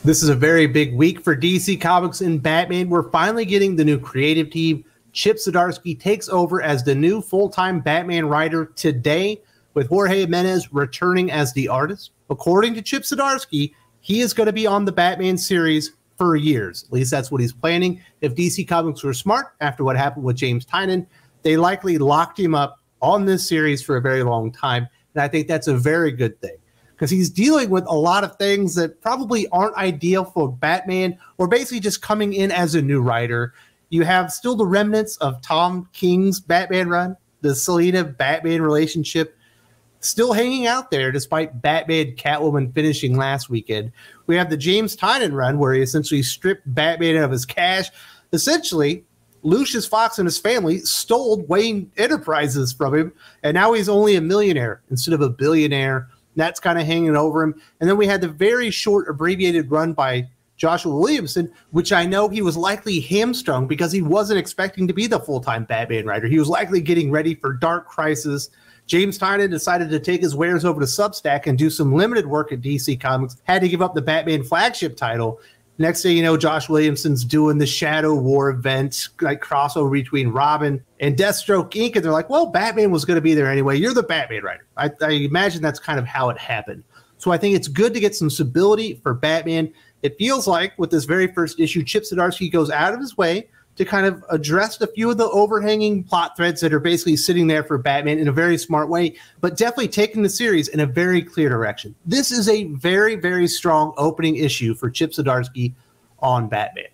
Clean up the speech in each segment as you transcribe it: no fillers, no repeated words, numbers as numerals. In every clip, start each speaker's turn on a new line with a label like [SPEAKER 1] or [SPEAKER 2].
[SPEAKER 1] This is a very big week for DC Comics and Batman. We're finally getting the new creative team. Chip Zdarsky takes over as the new full-time Batman writer today, with Jorge Jimenez returning as the artist. According to Chip Zdarsky, he is going to be on the Batman series for years. At least that's what he's planning. If DC Comics were smart after what happened with James Tynion, they likely locked him up on this series for a very long time. And I think that's a very good thing, because he's dealing with a lot of things that probably aren't ideal for Batman, or basically just coming in as a new writer. You have still the remnants of Tom King's Batman run, the Selina Batman relationship still hanging out there despite Batman Catwoman finishing last weekend. We have the James Tynion run where he essentially stripped Batman of his cash. Essentially, Lucius Fox and his family stole Wayne Enterprises from him, and now he's only a millionaire instead of a billionaire. That's kind of hanging over him. And then we had the very short abbreviated run by Joshua Williamson, which I know he was likely hamstrung because he wasn't expecting to be the full-time Batman writer. He was likely getting ready for Dark Crisis. James Tynion decided to take his wares over to Substack and do some limited work at DC Comics, had to give up the Batman flagship title. Next thing you know, Josh Williamson's doing the Shadow War event, like crossover between Robin and Deathstroke Inc. And they're like, well, Batman was going to be there anyway. You're the Batman writer. I imagine that's kind of how it happened. So I think it's good to get some stability for Batman. It feels like with this very first issue, Chip Zdarsky goes out of his way to kind of address a few of the overhanging plot threads that are basically sitting there for Batman in a very smart way, but definitely taking the series in a very clear direction. This is a very, very strong opening issue for Chip Zdarsky on Batman.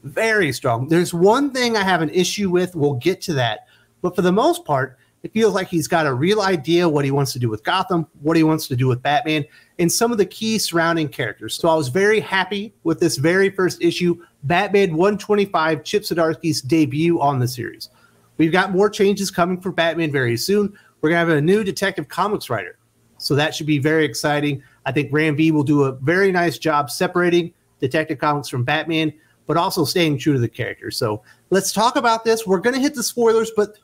[SPEAKER 1] Very strong. There's one thing I have an issue with. We'll get to that. But for the most part, it feels like he's got a real idea what he wants to do with Gotham, what he wants to do with Batman, and some of the key surrounding characters. So I was very happy with this very first issue, Batman 125, Chip Zdarsky's debut on the series. We've got more changes coming for Batman very soon. We're going to have a new Detective Comics writer, so that should be very exciting. I think Ram V will do a very nice job separating Detective Comics from Batman, but also staying true to the character. So let's talk about this. We're going to hit the spoilers, but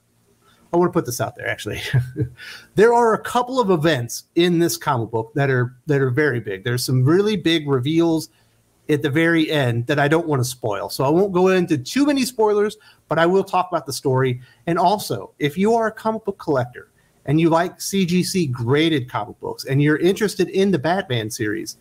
[SPEAKER 1] I want to put this out there, actually. There are a couple of events in this comic book that are very big. There's some really big reveals at the very end that I don't want to spoil. So I won't go into too many spoilers, but I will talk about the story. And also, if you are a comic book collector and you like CGC graded comic books and you're interested in the Batman series,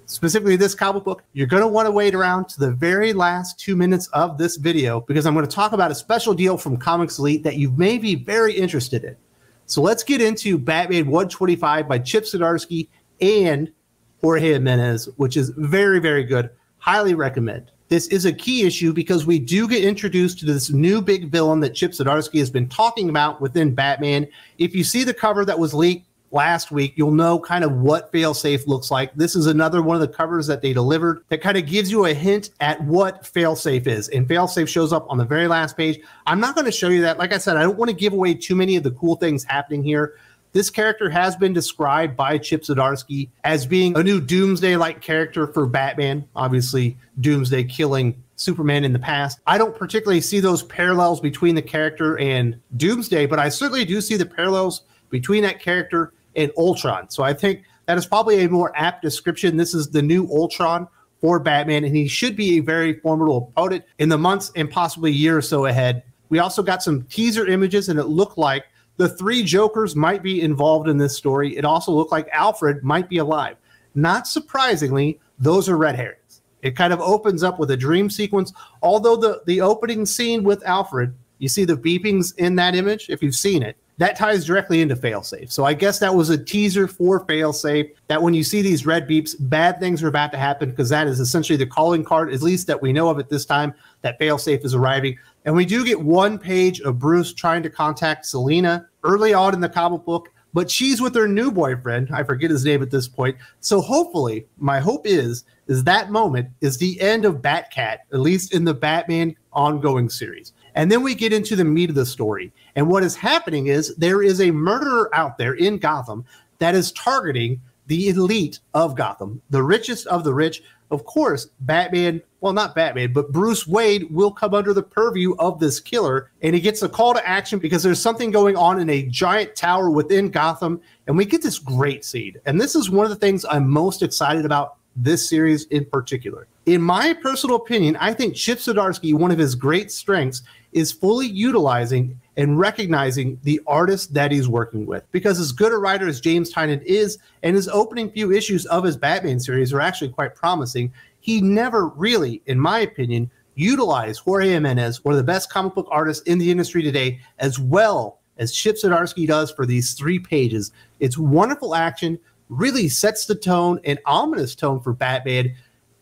[SPEAKER 1] specifically this comic book, you're going to want to wait around to the very last 2 minutes of this video, because I'm going to talk about a special deal from Comics Elite that you may be very interested in. So let's get into Batman 125 by Chip Zdarsky and Jorge Jimenez, which is very, very good. Highly recommend. This is a key issue because we do get introduced to this new big villain that Chip Zdarsky has been talking about within Batman. If you see the cover that was leaked last week, you'll know kind of what Failsafe looks like. This is another one of the covers that they delivered that kind of gives you a hint at what Failsafe is. And Failsafe shows up on the very last page. I'm not going to show you that. Like I said, I don't want to give away too many of the cool things happening here. This character has been described by Chip Zdarsky as being a new Doomsday-like character for Batman. Obviously, Doomsday killing Superman in the past. I don't particularly see those parallels between the character and Doomsday, but I certainly do see the parallels between that character and Ultron. So I think that is probably a more apt description. This is the new Ultron for Batman, and he should be a very formidable opponent in the months and possibly a year or so ahead. We also got some teaser images, and it looked like the three Jokers might be involved in this story. It also looked like Alfred might be alive. Not surprisingly, those are red herrings. It kind of opens up with a dream sequence, although the opening scene with Alfred, you see the beepings in that image, if you've seen it, that ties directly into Failsafe. So I guess that was a teaser for Failsafe, that when you see these red beeps, bad things are about to happen, because that is essentially the calling card, at least that we know of at this time, that Failsafe is arriving. And we do get one page of Bruce trying to contact Selina early on in the comic book, but she's with her new boyfriend. I forget his name at this point. So hopefully, my hope is that moment is the end of Batcat, at least in the Batman ongoing series. And then we get into the meat of the story. And what is happening is there is a murderer out there in Gotham that is targeting the elite of Gotham, the richest of the rich. Of course, Batman, well, not Batman, but Bruce Wayne will come under the purview of this killer. And he gets a call to action because there's something going on in a giant tower within Gotham. And we get this great scene. And this is one of the things I'm most excited about this series in particular. In my personal opinion, I think Chip Zdarsky, one of his great strengths, is fully utilizing and recognizing the artist that he's working with. Because as good a writer as James Tynion is, and his opening few issues of his Batman series are actually quite promising, he never really, in my opinion, utilized Jorge Jimenez, one of the best comic book artists in the industry today, as well as Chip Zdarsky does for these 3 pages. It's wonderful action, really sets the tone, an ominous tone for Batman.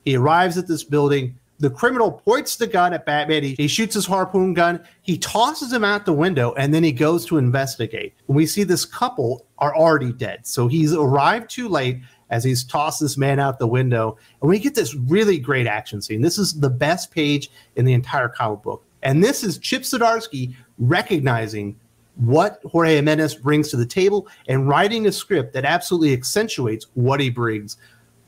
[SPEAKER 1] He arrives at this building. The criminal points the gun at Batman. He shoots his harpoon gun. He tosses him out the window, and then he goes to investigate. When we see this couple are already dead. So he's arrived too late as he's tossed this man out the window. And we get this really great action scene. This is the best page in the entire comic book. And this is Chip Zdarsky recognizing what Jorge Jimenez brings to the table and writing a script that absolutely accentuates what he brings.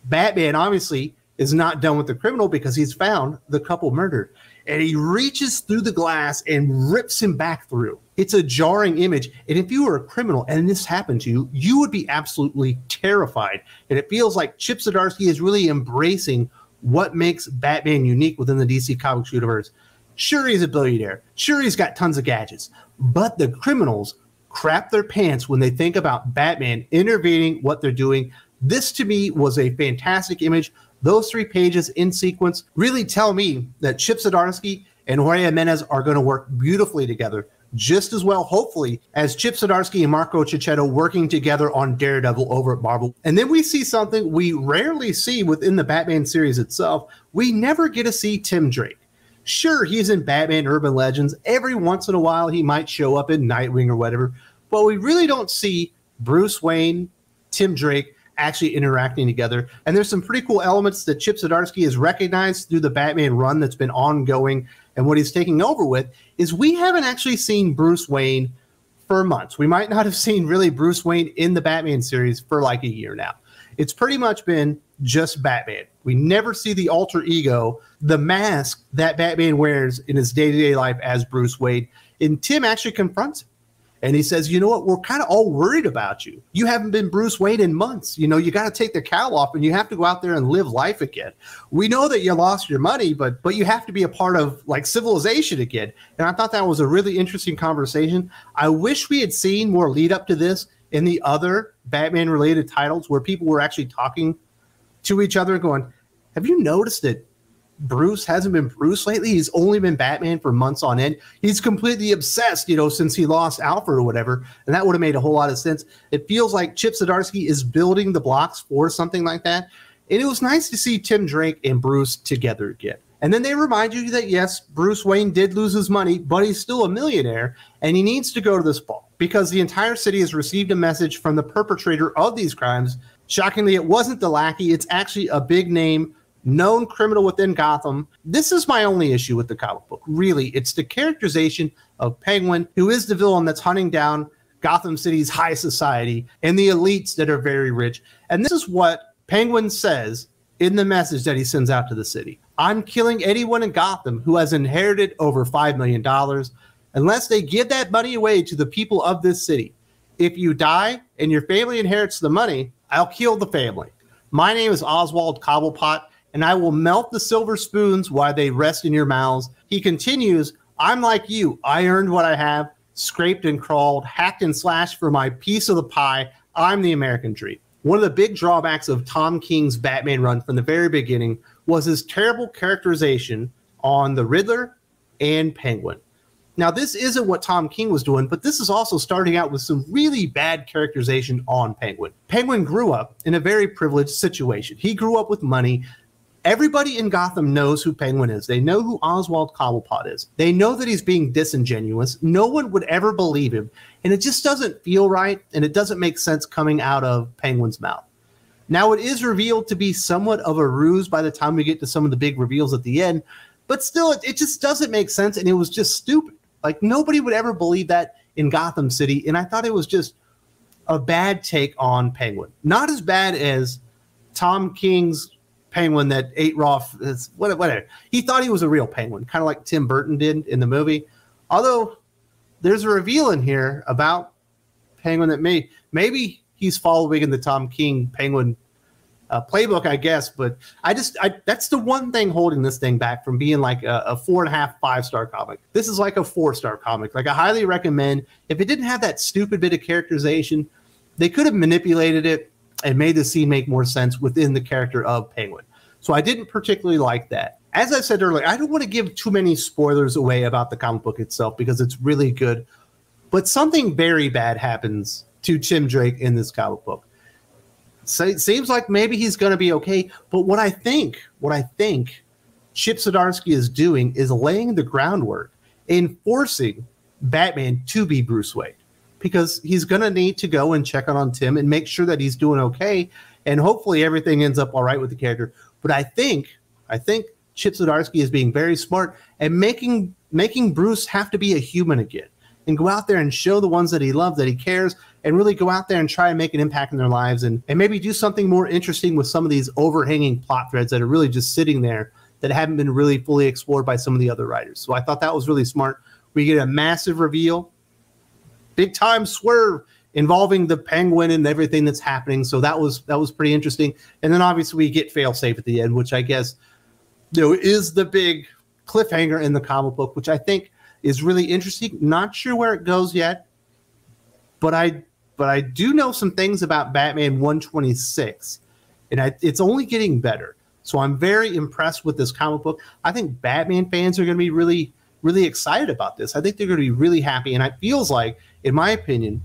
[SPEAKER 1] Batman, obviously, is not done with the criminal because he's found the couple murdered. And he reaches through the glass and rips him back through. It's a jarring image. And if you were a criminal and this happened to you, you would be absolutely terrified. And it feels like Chip Zdarsky is really embracing what makes Batman unique within the DC Comics universe. Sure, he's a billionaire. Sure, he's got tons of gadgets. But the criminals crap their pants when they think about Batman intervening what they're doing. This, to me, was a fantastic image. Those 3 pages in sequence really tell me that Chip Zdarsky and Jorge Jimenez are going to work beautifully together, just as well, hopefully, as Chip Zdarsky and Marco Checchetto working together on Daredevil over at Marvel. And then we see something we rarely see within the Batman series itself. We never get to see Tim Drake. Sure, he's in Batman Urban Legends. Every once in a while, he might show up in Nightwing or whatever. But we really don't see Bruce Wayne, Tim Drake, actually interacting together. And there's some pretty cool elements that Chip Zdarsky has recognized through the Batman run that's been ongoing. And what he's taking over with is we haven't actually seen Bruce Wayne for months. We might not have seen really Bruce Wayne in the Batman series for like a year now. It's pretty much been just Batman. We never see the alter ego, the mask that Batman wears in his day-to-day life as Bruce Wayne. And Tim actually confronts him. And he says, you know what, we're kind of all worried about you. You haven't been Bruce Wayne in months. You know, you got to take the cowl off and you have to go out there and live life again. We know that you lost your money, but you have to be a part of like civilization again. And I thought that was a really interesting conversation. I wish we had seen more lead up to this in the other Batman related titles where people were actually talking to each other going, have you noticed that Bruce hasn't been Bruce lately? He's only been Batman for months on end. He's completely obsessed, you know, since he lost Alfred or whatever. And that would have made a whole lot of sense. It feels like Chip Zdarsky is building the blocks for something like that. And it was nice to see Tim Drake and Bruce together again. And then they remind you that, yes, Bruce Wayne did lose his money, but he's still a millionaire, and he needs to go to this ball because the entire city has received a message from the perpetrator of these crimes. Shockingly, it wasn't the lackey. It's actually a big name, known criminal within Gotham. This is my only issue with the comic book. Really, it's the characterization of Penguin, who is the villain that's hunting down Gotham City's high society and the elites that are very rich. And this is what Penguin says in the message that he sends out to the city. I'm killing anyone in Gotham who has inherited over $5 million unless they give that money away to the people of this city. If you die and your family inherits the money, I'll kill the family. My name is Oswald Cobblepot, and I will melt the silver spoons while they rest in your mouths. He continues, I'm like you. I earned what I have, scraped and crawled, hacked and slashed for my piece of the pie. I'm the American dream. One of the big drawbacks of Tom King's Batman run from the very beginning was his terrible characterization on the Riddler and Penguin. Now, this isn't what Tom King was doing, but this is also starting out with some really bad characterization on Penguin. Penguin grew up in a very privileged situation. He grew up with money. Everybody in Gotham knows who Penguin is. They know who Oswald Cobblepot is. They know that he's being disingenuous. No one would ever believe him. And it just doesn't feel right, and it doesn't make sense coming out of Penguin's mouth. Now, it is revealed to be somewhat of a ruse by the time we get to some of the big reveals at the end, but still, it just doesn't make sense, and it was just stupid. Like, nobody would ever believe that in Gotham City, and I thought it was just a bad take on Penguin. Not as bad as Tom King's Penguin that ate raw, whatever. He thought he was a real penguin, kind of like Tim Burton did in the movie. Although, there's a reveal in here about Penguin that maybe he's following in the Tom King Penguin playbook, I guess. But that's the one thing holding this thing back from being like a 4.5, 5-star comic. This is like a 4-star comic. Like, I highly recommend. If it didn't have that stupid bit of characterization, they could have manipulated it and made the scene make more sense within the character of Penguin. So I didn't particularly like that. As I said earlier, I don't want to give too many spoilers away about the comic book itself because it's really good. But something very bad happens to Tim Drake in this comic book. So it seems like maybe he's going to be okay. But what I think Chip Zdarsky is doing is laying the groundwork in forcing Batman to be Bruce Wayne, because he's going to need to go and check on Tim and make sure that he's doing okay. And hopefully everything ends up all right with the character. But I think Chip Zdarsky is being very smart and making Bruce have to be a human again and go out there and show the ones that he loves, that he cares, and really go out there and try and make an impact in their lives and maybe do something more interesting with some of these overhanging plot threads that are really just sitting there that haven't been really fully explored by some of the other writers. So I thought that was really smart. We get a massive reveal, big time swerve involving the Penguin and everything that's happening. So that was pretty interesting. And then obviously we get Failsafe at the end, which I guess is the big cliffhanger in the comic book, which I think is really interesting. Not sure where it goes yet, but I do know some things about Batman 126, and it's only getting better. So I'm very impressed with this comic book. I think Batman fans are going to be really, really excited about this. I think they're going to be really happy, and it feels like, in my opinion,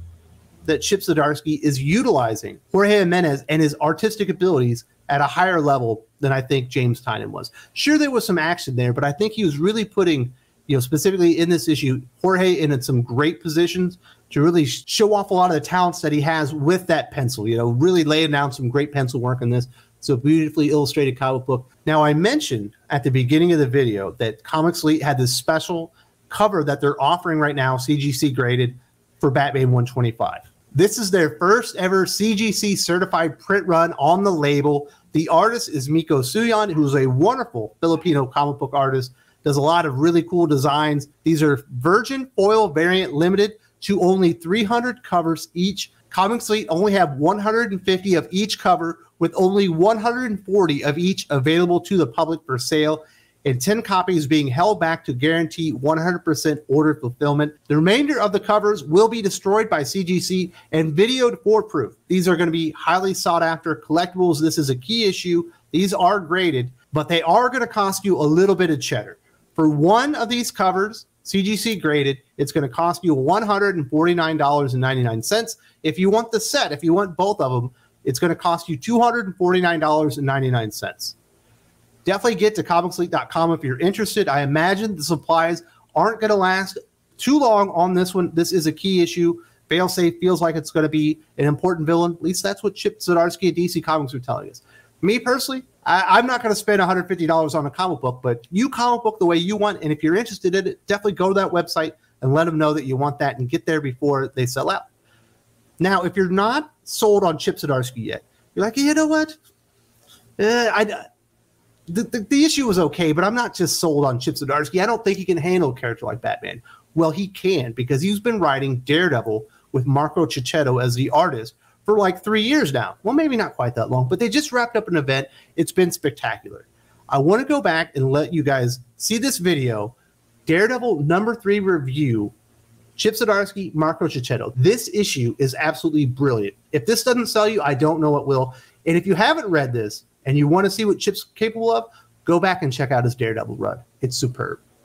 [SPEAKER 1] that Chip Zdarsky is utilizing Jorge Jimenez and his artistic abilities at a higher level than I think James Tynion was. Sure, there was some action there, but I think he was really putting, specifically in this issue, Jorge in some great positions to really show off a lot of the talents that he has with that pencil, really laying down some great pencil work in this. It's a beautifully illustrated comic book. Now, I mentioned at the beginning of the video that Comics Elite had this special cover that they're offering right now, CGC graded, for Batman 125. This is their first ever CGC certified print run on the label. The artist is Miko Suyon, who's a wonderful Filipino comic book artist, does a lot of really cool designs. These are virgin foil variant, limited to only 300 covers each. Comics Elite only have 150 of each cover, with only 140 of each available to the public for sale, and 10 copies being held back to guarantee 100% order fulfillment. The remainder of the covers will be destroyed by CGC and videoed for proof. These are going to be highly sought after collectibles. This is a key issue. These are graded, but they are going to cost you a little bit of cheddar. For one of these covers, CGC graded, it's going to cost you $149.99. If you want the set, if you want both of them, it's going to cost you $249.99. Definitely get to comicselite.com if you're interested. I imagine the supplies aren't going to last too long on this one. This is a key issue. Failsafe feels like it's going to be an important villain. At least that's what Chip Zdarsky and DC Comics are telling us. Me personally, I'm not going to spend $150 on a comic book, but you comic book the way you want. And if you're interested in it, definitely go to that website and let them know that you want that and get there before they sell out. Now, if you're not sold on Chip Zdarsky yet, you're like, you know what? The issue was okay, but I'm not just sold on Chip Zdarsky. I don't think he can handle a character like Batman. Well, he can, because he's been writing Daredevil with Marco Checchetto as the artist for like 3 years now. Well, maybe not quite that long, but they just wrapped up an event. It's been spectacular. I want to go back and let you guys see this video, Daredevil #3 review, Chip Zdarsky, Marco Checchetto. This issue is absolutely brilliant. If this doesn't sell you, I don't know what will. And if you haven't read this and you want to see what Chip's capable of, go back and check out his Daredevil run. It's superb.